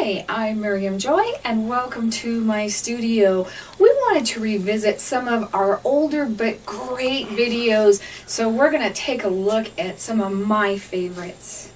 Hi, I'm Miriam Joy and welcome to my studio. We wanted to revisit some of our older but great videos, so we're going to take a look at some of my favorites.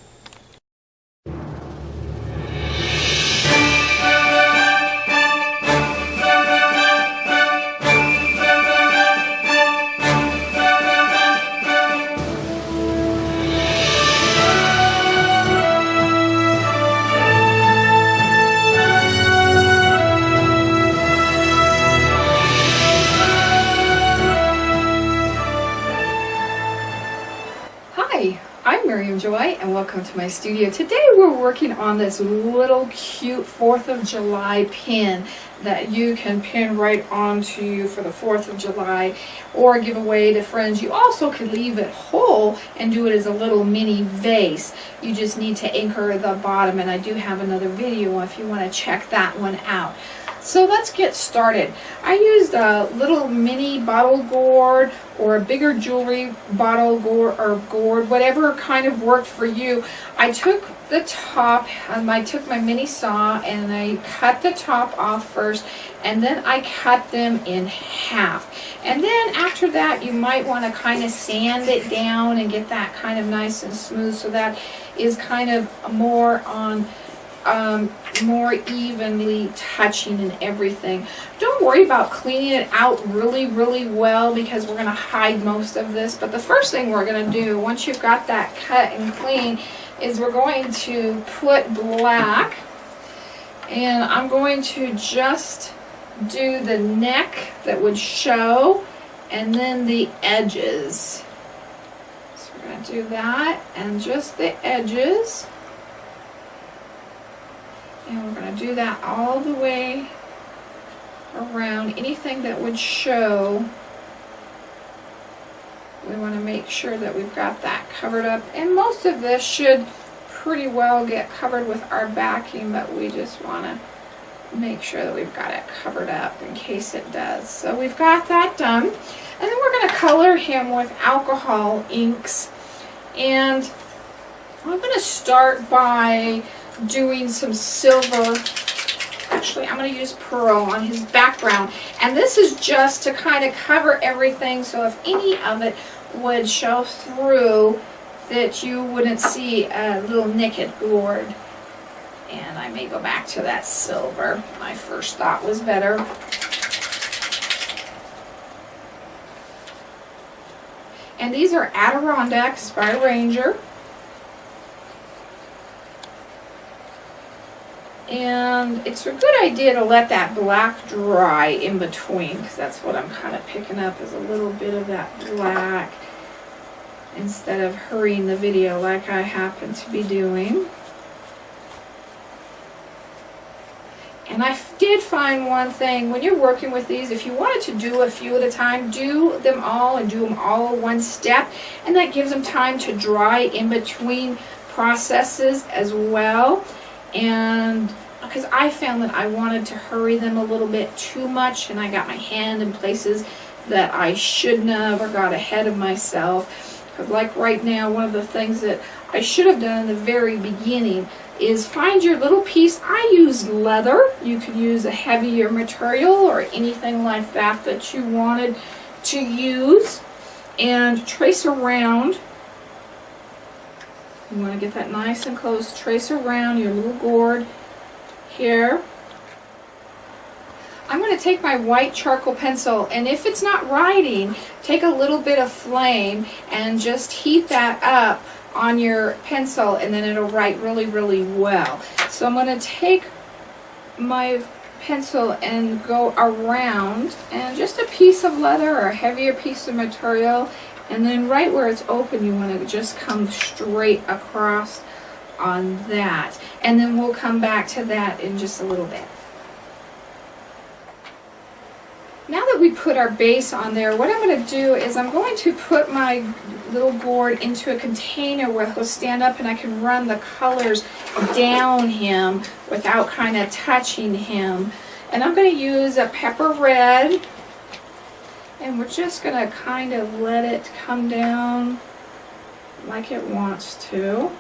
Hi, I'm Miriam Joy and welcome to my studio. Today we're working on this little cute 4th of July pin that you can pin right onto you for the 4th of July or give away to friends. You also could leave it whole and do it as a little mini vase. You just need to anchor the bottom, and I do have another video if you want to check that one out. So let's get started. I used a little mini bottle gourd or a bigger jewelry bottle gourd or gourd, whatever kind of worked for you. I took the top, I took my mini saw and I cut the top off first, and then I cut them in half. And then after that, you might want to kind of sand it down and get that kind of nice and smooth, so that is kind of more on more evenly touching and everything. Don't worry about cleaning it out really well, because we're going to hide most of this. But the first thing we're going to do once you've got that cut and clean is we're going to put black, and I'm going to just do the neck that would show and then the edges. So we're going to do that and just the edges. And we're going to do that all the way around. Anything that would show, we want to make sure that we've got that covered up. And most of this should pretty well get covered with our backing, but we just want to make sure that we've got it covered up in case it does. So we've got that done. And then we're going to color him with alcohol inks. And I'm going to start by doing some silver. Actually, I'm going to use pearl on his background, and this is just to kind of cover everything, so if any of it would show through, that you wouldn't see a little naked gourd. And I may go back to that silver. My first thought was better. And these are Adirondacks by Ranger. And it's a good idea to let that black dry in between, because that's what I'm kind of picking up, is a little bit of that black, instead of hurrying the video like I happen to be doing. And I did find one thing, when you're working with these, if you wanted to do a few at a time, do them all and do them all in one step, and that gives them time to dry in between processes as well. And because I found that I wanted to hurry them a little bit too much, and I got my hand in places that I shouldn't have, or got ahead of myself. Because like right now, one of the things that I should have done in the very beginning is find your little piece. I used leather. You could use a heavier material or anything like that that you wanted to use, and trace around. You want to get that nice and close. Trace around your little gourd here. I'm going to take my white charcoal pencil, and if it's not writing, take a little bit of flame and just heat that up on your pencil, and then it'll write really well. So I'm going to take my pencil and go around, and just a piece of leather or a heavier piece of material. And then right where it's open, you want to just come straight across on that. And then we'll come back to that in just a little bit. Now that we put our base on there, what I'm going to do is I'm going to put my little gourd into a container where he'll stand up, and I can run the colors down him without kind of touching him. And I'm going to use a pepper red. And we're just going to kind of let it come down like it wants to.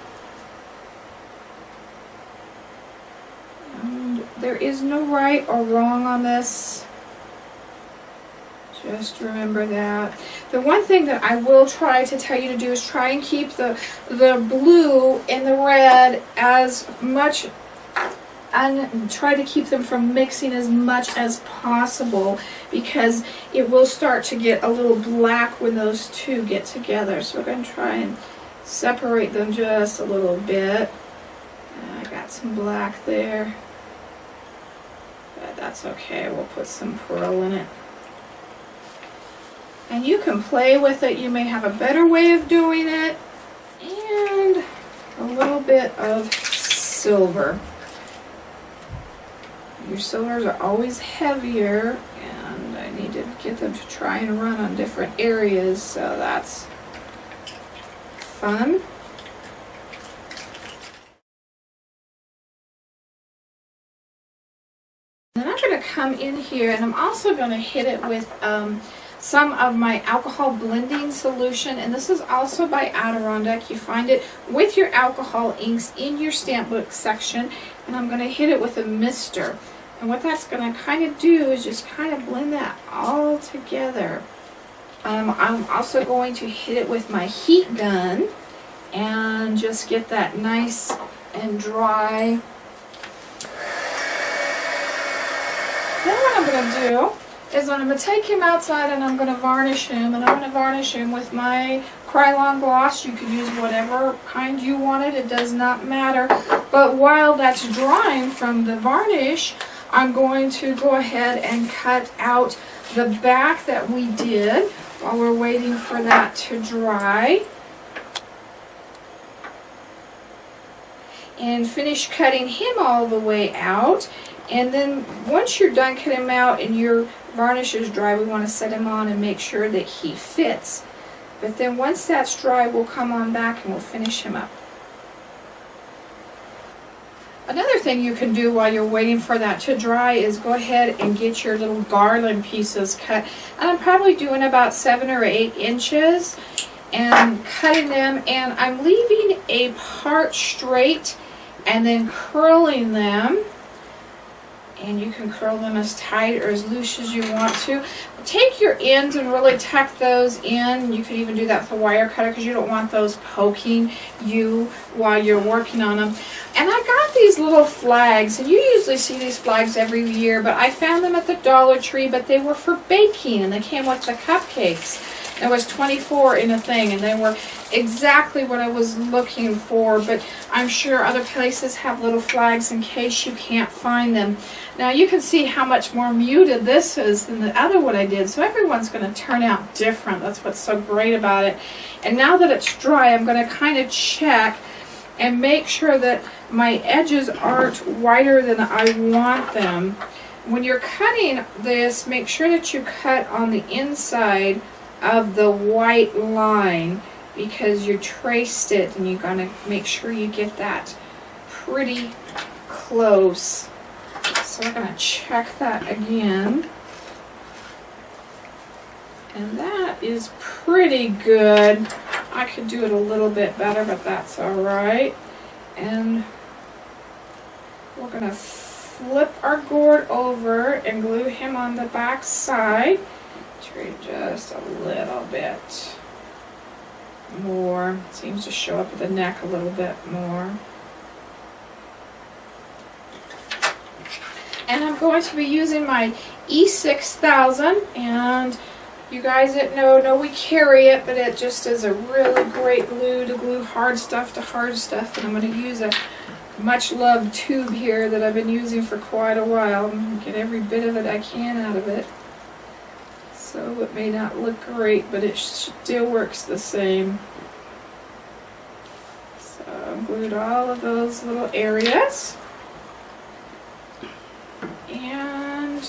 There is no right or wrong on this. Just remember that. The one thing that I will try to tell you to do is try and keep the blue and the red as much, and try to keep them from mixing as much as possible, because it will start to get a little black when those two get together. So we're going to try and separate them just a little bit. I got some black there, but that's okay. We'll put some pearl in it. And you can play with it. You may have a better way of doing it. And a little bit of silver. Your silvers are always heavier, and I need to get them to try and run on different areas, so that's fun. Then I'm going to come in here, and I'm also going to hit it with some of my alcohol blending solution, and this is also by Adirondack. You find it with your alcohol inks in your stamp book section, and I'm going to hit it with a mister. And what that's going to kind of do is just kind of blend that all together. I'm also going to hit it with my heat gun and just get that nice and dry. Then what I'm going to do is I'm going to take him outside and I'm going to varnish him, and I'm going to varnish him with my Krylon gloss. You could use whatever kind you wanted, it does not matter. But while that's drying from the varnish, I'm going to go ahead and cut out the back that we did while we're waiting for that to dry. And finish cutting him all the way out. And then once you're done cutting him out and your varnish is dry, we want to set him on and make sure that he fits. But then once that's dry, we'll come on back and we'll finish him up. Another thing you can do while you're waiting for that to dry is go ahead and get your little garland pieces cut. And I'm probably doing about 7 or 8 inches and cutting them, and I'm leaving a part straight and then curling them. And you can curl them as tight or as loose as you want to. Take your ends and really tuck those in. You could even do that with a wire cutter because you don't want those poking you while you're working on them. And I got these little flags, and you usually see these flags every year, but I found them at the Dollar Tree, but they were for baking, and they came with the cupcakes. There was 24 in a thing, and they were exactly what I was looking for, but I'm sure other places have little flags in case you can't find them. Now you can see how much more muted this is than the other one I did, so everyone's going to turn out different. That's what's so great about it. And now that it's dry, I'm going to kind of check and make sure that my edges aren't wider than I want them. When you're cutting this, make sure that you cut on the inside of the white line, because you traced it, and you're going to make sure you get that pretty close. So we're going to check that again. And that is pretty good. I could do it a little bit better, but that's alright. And we're going to flip our gourd over and glue him on the back side. Try just a little bit more. Seems to show up at the neck a little bit more. And I'm going to be using my E6000, and you guys that know we carry it, but it just is a really great glue to glue hard stuff to hard stuff. And I'm going to use a much loved tube here that I've been using for quite a while and get every bit of it I can out of it. So it may not look great, but it still works the same. So I've glued all of those little areas. And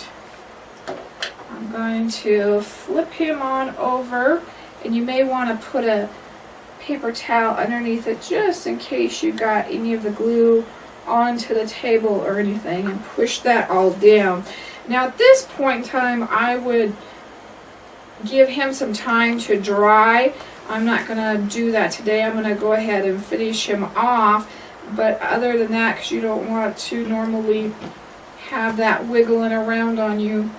I'm going to flip him on over, and you may want to put a paper towel underneath it just in case you got any of the glue onto the table or anything, and push that all down. Now at this point in time, I would give him some time to dry. I'm not going to do that today. I'm going to go ahead and finish him off, but other than that, because you don't want to normally have that wiggling around on you.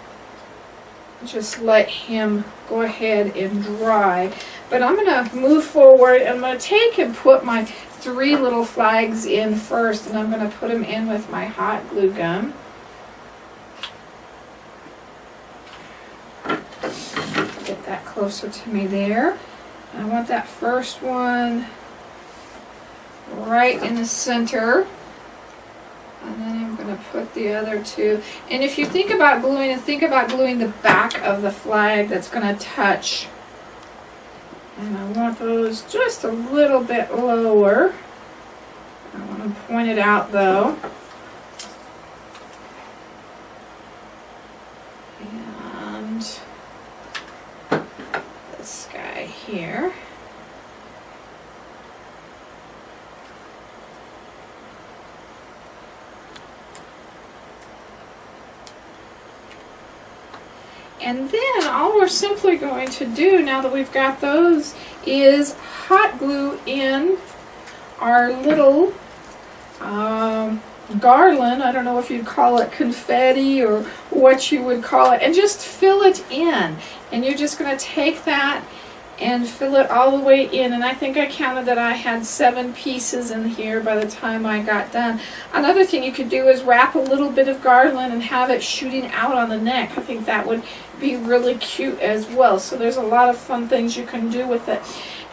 Just let him go ahead and dry. But I'm going to move forward, and I'm going to take and put my 3 little flags in first, and I'm going to put them in with my hot glue gun. Get that closer to me there. I want that first one right in the center. And then I'm going to put the other 2. And if you think about gluing, think about gluing the back of the flag that's going to touch. And I want those just a little bit lower. I want to point it out though. And this guy here. And then all we're simply going to do, now that we've got those, is hot glue in our little garland. I don't know if you'd call it confetti or what you would call it, and just fill it in. And you're just going to take that and fill it all the way in. And I think I counted that I had 7 pieces in here by the time I got done. Another thing you could do is wrap a little bit of garland and have it shooting out on the neck. I think that would be really cute as well. So there's a lot of fun things you can do with it.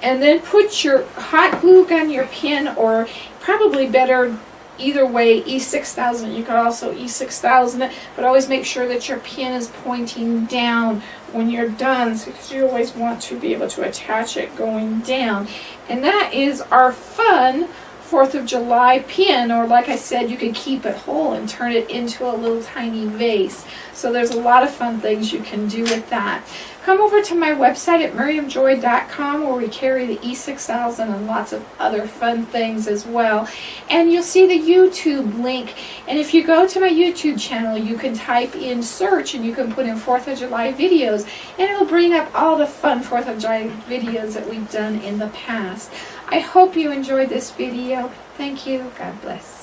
And then put your hot glue gun, your pin, or probably better either way, E6000. You could also E6000 it, but always make sure that your pin is pointing down when you're done, because you always want to be able to attach it going down. And that is our fun 4th of July pin, or like I said, you could keep it whole and turn it into a little tiny vase. So there's a lot of fun things you can do with that. Come over to my website at miriamjoy.com, where we carry the E6000 and lots of other fun things as well. And you'll see the YouTube link. And if you go to my YouTube channel, you can type in search and you can put in 4th of July videos, and it'll bring up all the fun 4th of July videos that we've done in the past. I hope you enjoyed this video. Thank you. God bless.